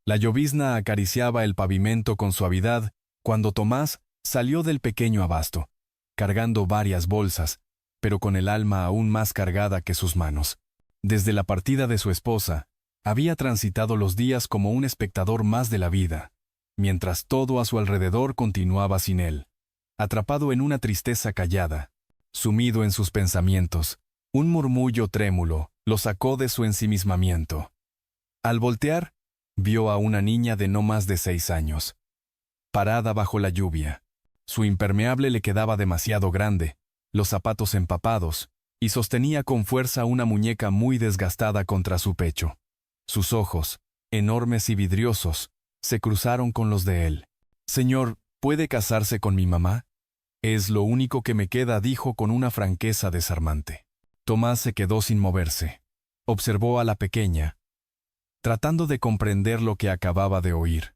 La llovizna acariciaba el pavimento con suavidad cuando Tomás salió del pequeño abasto, cargando varias bolsas, pero con el alma aún más cargada que sus manos. Desde la partida de su esposa, había transitado los días como un espectador más de la vida, mientras todo a su alrededor continuaba sin él, atrapado en una tristeza callada, sumido en sus pensamientos. Un murmullo trémulo lo sacó de su ensimismamiento. Al voltear, vio a una niña de no más de 6 años, parada bajo la lluvia. Su impermeable le quedaba demasiado grande, los zapatos empapados, y sostenía con fuerza una muñeca muy desgastada contra su pecho. Sus ojos, enormes y vidriosos, se cruzaron con los de él. «Señor, ¿puede casarse con mi mamá? Es lo único que me queda», dijo con una franqueza desarmante. Tomás se quedó sin moverse. Observó a la pequeña, tratando de comprender lo que acababa de oír.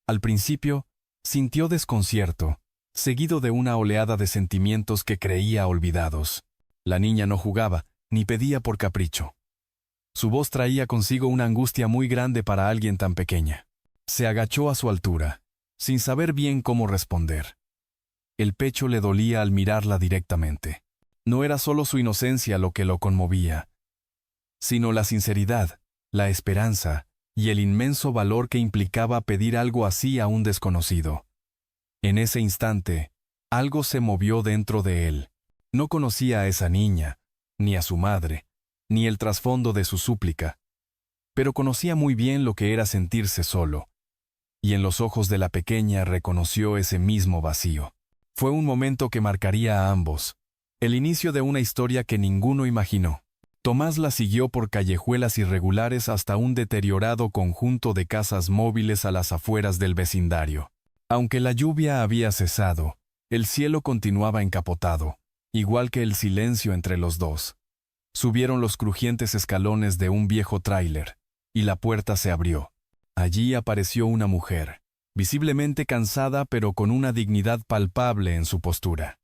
Al principio, sintió desconcierto, seguido de una oleada de sentimientos que creía olvidados. La niña no jugaba, ni pedía por capricho. Su voz traía consigo una angustia muy grande para alguien tan pequeña. Se agachó a su altura, sin saber bien cómo responder. El pecho le dolía al mirarla directamente. No era solo su inocencia lo que lo conmovía, sino la sinceridad, la esperanza y el inmenso valor que implicaba pedir algo así a un desconocido. En ese instante, algo se movió dentro de él. No conocía a esa niña, ni a su madre, ni el trasfondo de su súplica, pero conocía muy bien lo que era sentirse solo, y en los ojos de la pequeña reconoció ese mismo vacío. Fue un momento que marcaría a ambos, el inicio de una historia que ninguno imaginó. Tomás la siguió por callejuelas irregulares hasta un deteriorado conjunto de casas móviles a las afueras del vecindario. Aunque la lluvia había cesado, el cielo continuaba encapotado, igual que el silencio entre los dos. Subieron los crujientes escalones de un viejo tráiler, y la puerta se abrió. Allí apareció una mujer, visiblemente cansada pero con una dignidad palpable en su postura.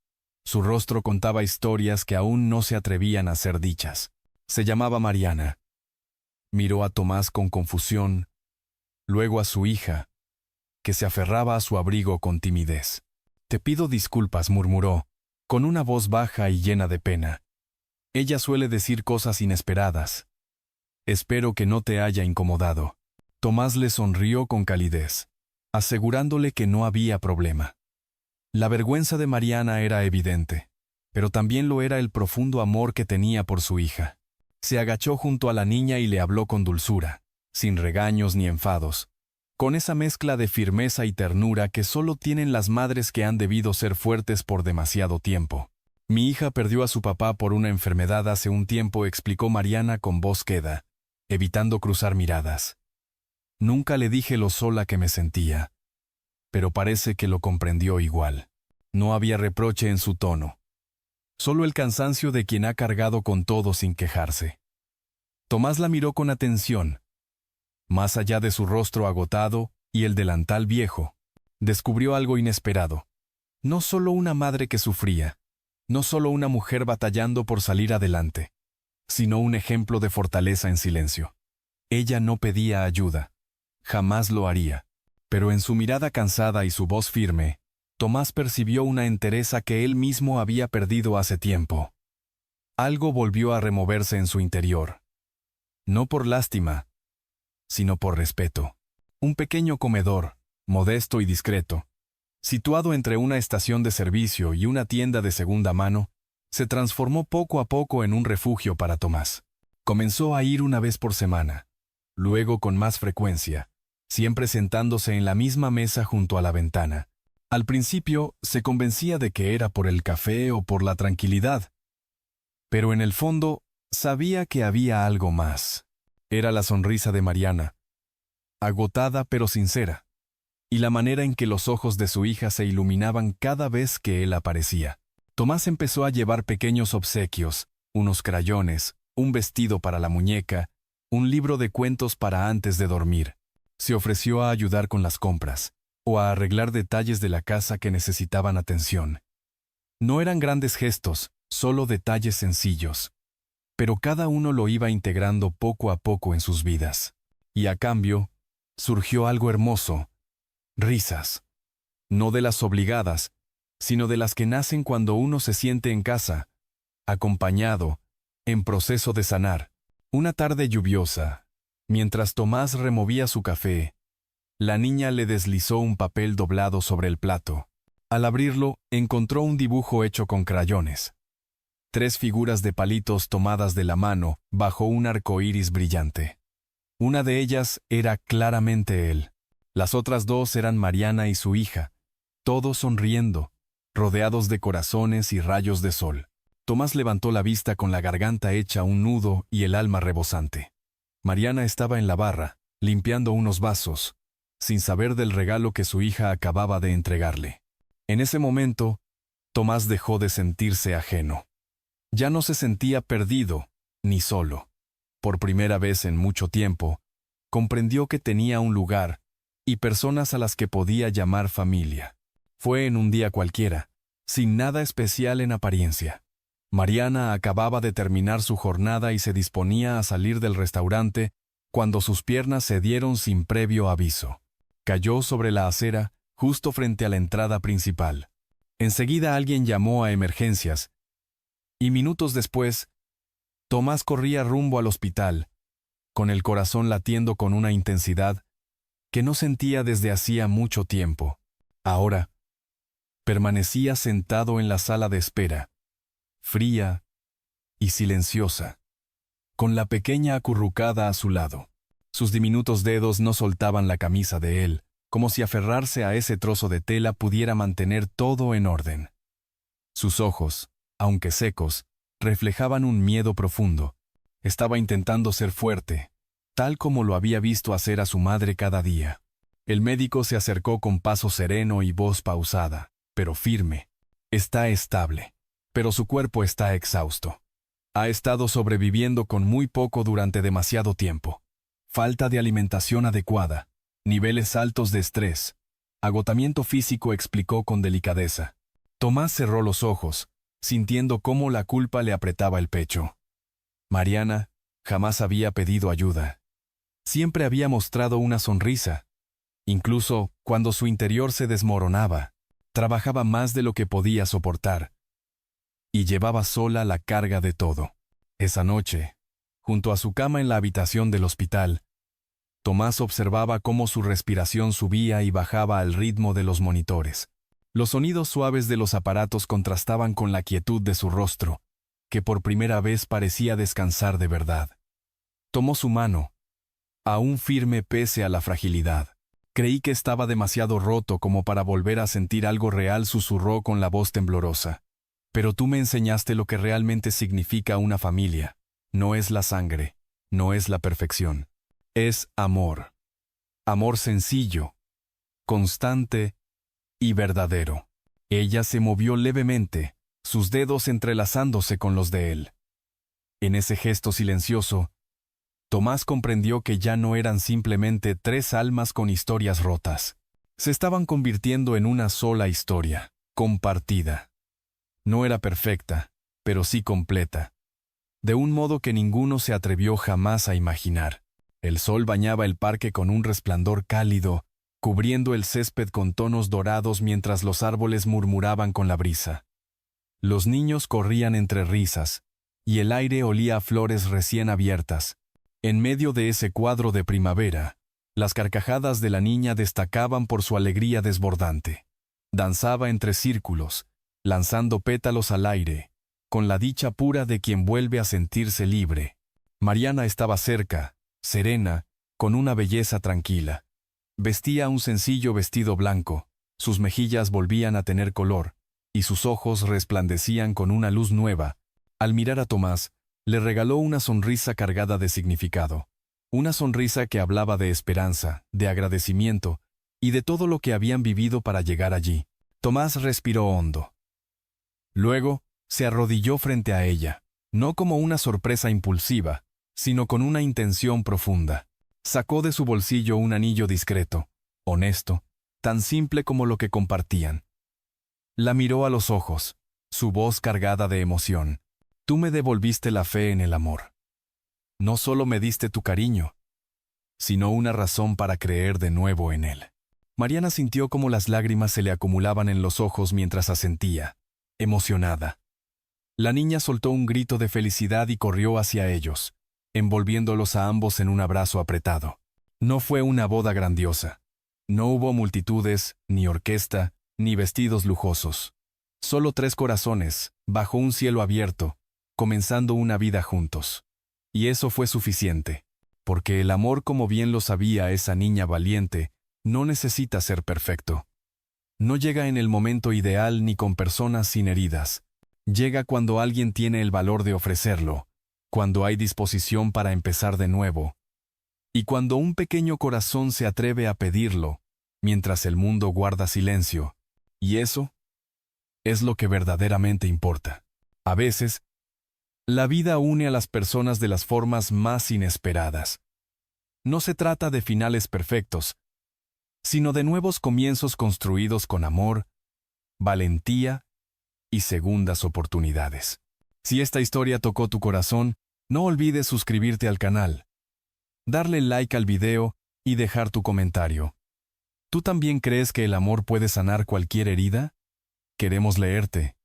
Su rostro contaba historias que aún no se atrevían a ser dichas. Se llamaba Mariana. Miró a Tomás con confusión, luego a su hija, que se aferraba a su abrigo con timidez. «Te pido disculpas», murmuró, con una voz baja y llena de pena. «Ella suele decir cosas inesperadas. Espero que no te haya incomodado». Tomás le sonrió con calidez, asegurándole que no había problema. La vergüenza de Mariana era evidente, pero también lo era el profundo amor que tenía por su hija. Se agachó junto a la niña y le habló con dulzura, sin regaños ni enfados, con esa mezcla de firmeza y ternura que solo tienen las madres que han debido ser fuertes por demasiado tiempo. «Mi hija perdió a su papá por una enfermedad hace un tiempo», explicó Mariana con voz queda, evitando cruzar miradas. «Nunca le dije lo sola que me sentía, pero parece que lo comprendió igual». No había reproche en su tono, solo el cansancio de quien ha cargado con todo sin quejarse. Tomás la miró con atención. Más allá de su rostro agotado y el delantal viejo, descubrió algo inesperado. No solo una madre que sufría, no solo una mujer batallando por salir adelante, sino un ejemplo de fortaleza en silencio. Ella no pedía ayuda, jamás lo haría, pero en su mirada cansada y su voz firme, Tomás percibió una entereza que él mismo había perdido hace tiempo. Algo volvió a removerse en su interior. No por lástima, sino por respeto. Un pequeño comedor, modesto y discreto, situado entre una estación de servicio y una tienda de segunda mano, se transformó poco a poco en un refugio para Tomás. Comenzó a ir una vez por semana, luego con más frecuencia, siempre sentándose en la misma mesa junto a la ventana. Al principio se convencía de que era por el café o por la tranquilidad, pero en el fondo sabía que había algo más. Era la sonrisa de Mariana, agotada pero sincera, y la manera en que los ojos de su hija se iluminaban cada vez que él aparecía. Tomás empezó a llevar pequeños obsequios, unos crayones, un vestido para la muñeca, un libro de cuentos para antes de dormir. Se ofreció a ayudar con las compras, o a arreglar detalles de la casa que necesitaban atención. No eran grandes gestos, solo detalles sencillos, pero cada uno lo iba integrando poco a poco en sus vidas. Y a cambio, surgió algo hermoso: risas. No de las obligadas, sino de las que nacen cuando uno se siente en casa, acompañado, en proceso de sanar. Una tarde lluviosa, mientras Tomás removía su café, la niña le deslizó un papel doblado sobre el plato. Al abrirlo, encontró un dibujo hecho con crayones. 3 figuras de palitos tomadas de la mano bajo un arco iris brillante. Una de ellas era claramente él. Las otras 2 eran Mariana y su hija, todos sonriendo, rodeados de corazones y rayos de sol. Tomás levantó la vista con la garganta hecha un nudo y el alma rebosante. Mariana estaba en la barra, limpiando unos vasos, sin saber del regalo que su hija acababa de entregarle. En ese momento, Tomás dejó de sentirse ajeno. Ya no se sentía perdido, ni solo. Por primera vez en mucho tiempo, comprendió que tenía un lugar y personas a las que podía llamar familia. Fue en un día cualquiera, sin nada especial en apariencia. Mariana acababa de terminar su jornada y se disponía a salir del restaurante cuando sus piernas cedieron sin previo aviso. Cayó sobre la acera, justo frente a la entrada principal. Enseguida alguien llamó a emergencias, y minutos después, Tomás corría rumbo al hospital, con el corazón latiendo con una intensidad que no sentía desde hacía mucho tiempo. Ahora, permanecía sentado en la sala de espera, fría y silenciosa, con la pequeña acurrucada a su lado. Sus diminutos dedos no soltaban la camisa de él, como si aferrarse a ese trozo de tela pudiera mantener todo en orden. Sus ojos, aunque secos, reflejaban un miedo profundo. Estaba intentando ser fuerte, tal como lo había visto hacer a su madre cada día. El médico se acercó con paso sereno y voz pausada, pero firme. Está estable, pero su cuerpo está exhausto. Ha estado sobreviviendo con muy poco durante demasiado tiempo. Falta de alimentación adecuada, niveles altos de estrés, agotamiento físico, explicó con delicadeza. Tomás cerró los ojos, sintiendo cómo la culpa le apretaba el pecho. Mariana jamás había pedido ayuda. Siempre había mostrado una sonrisa. Incluso cuando su interior se desmoronaba, trabajaba más de lo que podía soportar. Y llevaba sola la carga de todo. Esa noche, junto a su cama en la habitación del hospital, Tomás observaba cómo su respiración subía y bajaba al ritmo de los monitores. Los sonidos suaves de los aparatos contrastaban con la quietud de su rostro, que por primera vez parecía descansar de verdad. Tomó su mano, aún firme pese a la fragilidad. Creí que estaba demasiado roto como para volver a sentir algo real, susurró con la voz temblorosa. Pero tú me enseñaste lo que realmente significa una familia. No es la sangre, no es la perfección. Es amor. Amor sencillo, constante y verdadero. Ella se movió levemente, sus dedos entrelazándose con los de él. En ese gesto silencioso, Tomás comprendió que ya no eran simplemente 3 almas con historias rotas. Se estaban convirtiendo en una sola historia, compartida. No era perfecta, pero sí completa. De un modo que ninguno se atrevió jamás a imaginar. El sol bañaba el parque con un resplandor cálido, cubriendo el césped con tonos dorados mientras los árboles murmuraban con la brisa. Los niños corrían entre risas, y el aire olía a flores recién abiertas. En medio de ese cuadro de primavera, las carcajadas de la niña destacaban por su alegría desbordante. Danzaba entre círculos, lanzando pétalos al aire, con la dicha pura de quien vuelve a sentirse libre. Mariana estaba cerca, serena, con una belleza tranquila. Vestía un sencillo vestido blanco, sus mejillas volvían a tener color, y sus ojos resplandecían con una luz nueva. Al mirar a Tomás, le regaló una sonrisa cargada de significado. Una sonrisa que hablaba de esperanza, de agradecimiento, y de todo lo que habían vivido para llegar allí. Tomás respiró hondo. Luego, se arrodilló frente a ella, no como una sorpresa impulsiva, sino con una intención profunda. Sacó de su bolsillo un anillo discreto, honesto, tan simple como lo que compartían. La miró a los ojos, su voz cargada de emoción. Tú me devolviste la fe en el amor. No solo me diste tu cariño, sino una razón para creer de nuevo en él. Mariana sintió como las lágrimas se le acumulaban en los ojos mientras asentía, emocionada. La niña soltó un grito de felicidad y corrió hacia ellos, envolviéndolos a ambos en un abrazo apretado. No fue una boda grandiosa. No hubo multitudes, ni orquesta, ni vestidos lujosos. Solo 3 corazones, bajo un cielo abierto, comenzando una vida juntos. Y eso fue suficiente, porque el amor, como bien lo sabía esa niña valiente, no necesita ser perfecto. No llega en el momento ideal ni con personas sin heridas. Llega cuando alguien tiene el valor de ofrecerlo, cuando hay disposición para empezar de nuevo, y cuando un pequeño corazón se atreve a pedirlo, mientras el mundo guarda silencio. Y eso es lo que verdaderamente importa. A veces, la vida une a las personas de las formas más inesperadas. No se trata de finales perfectos, sino de nuevos comienzos construidos con amor, valentía y segundas oportunidades. Si esta historia tocó tu corazón, no olvides suscribirte al canal, darle like al video y dejar tu comentario. ¿Tú también crees que el amor puede sanar cualquier herida? Queremos leerte.